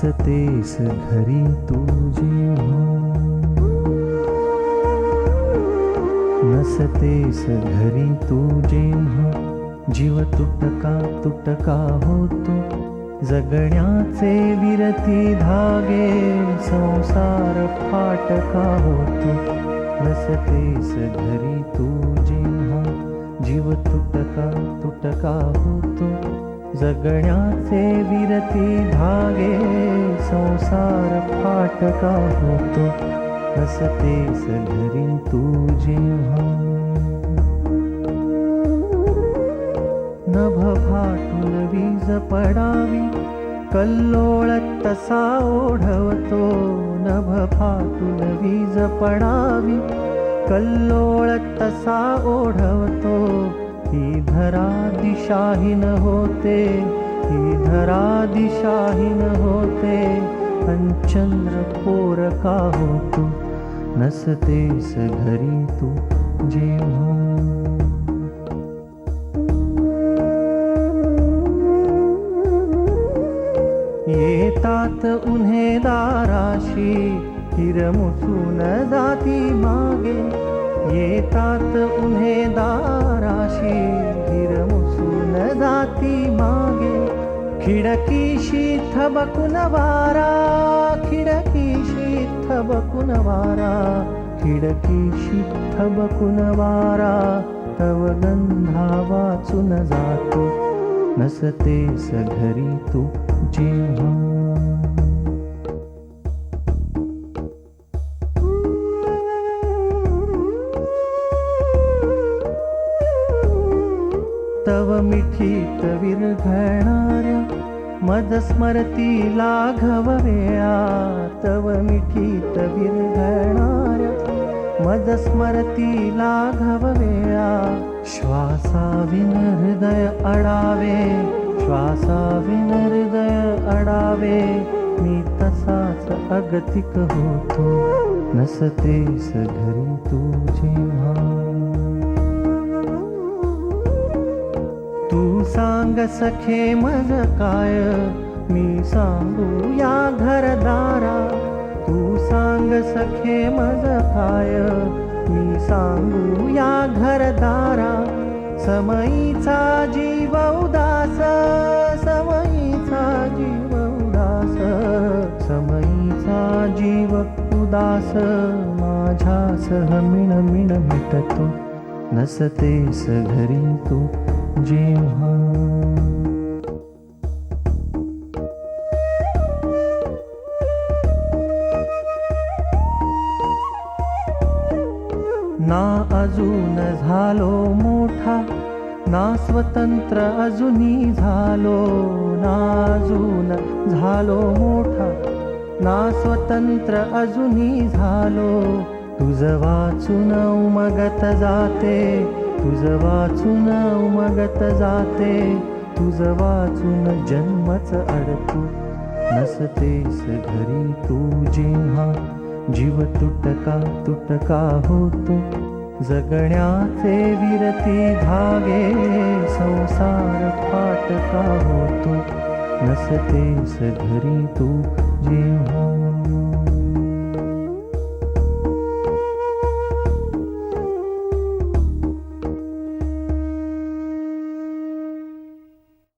नसतेस घरी तू जेव्हा, नसतेस घरी तू जेव्हा, जीव तुटका तुटका होतो, जगण्याचे विरती धागे, संसार फाटका होतो. नसतेस घरी तू जेव्हा, जीव तुटका तुटका होतो, जगण्याचे विरती धागे, संसार फाटका होतो. नसतेस घरी तू जेव्हा. नभ फाटून वीज पडावी, कल्लोळ तसा ओढवतो. नभ फाटून वीज पडावी, कल्लोळ तसा ओढवतो. ही धरा दिशाहीन होते, ही धरा दिशाहीन होते, अन चंद्र पोरका होतो. नसतेस घरी तू जेव्हा. येतात उन्हे दाराशी, हिरमुसून जाती मागे. येतात उन्हे दाराशी, हिरमुसून जाती मागे. खिडकीशी थबकून वारा, खिडकीशी थबकून वारा, खिडकीशी थबकून वारा, तव गंधा वाचून जातो. नसतेस घरी तू जेव्हा. तव मिठीत विरघळणाऱ्या मदस्मरती लाघव वेळा. तव मिठीत विरघळणाऱ्या मदस्मरती लाघव वेळा. श्वासाविन हृदय अडावे, श्वासाविन हृदय अडावे, मी तसाच अगतिक होतो. नसतेस घरी तू जेव्हा. तू सांग सखे मज काय, मी सांगू या घरदारा. तू सांग सखे मज काय, मी सांगू या घरदारा. समयीचा जीव उदास, समयीचा जीव उदास, समयीचा जीव उदास, माझ्यासह मिणमिण मिटतो. नसतेस घरी तू जेव्हा. ना अजून झालो मोठा, ना स्वतंत्र अजूनी झालो. ना अजून झालो मोठा, ना स्वतंत्र अजूनी झालो. तुझ वाचून उमगत जाते, तुझ वाचून उमगत जाते, तुझ वाचून जन्मच अडतो. नसतेस घरी तू जेव्हा, जीव तुटका तुटका होतो, जगण्याचे विरती धागे, संसार फाटका होतो. नसतेस घरी तू जेव्हा.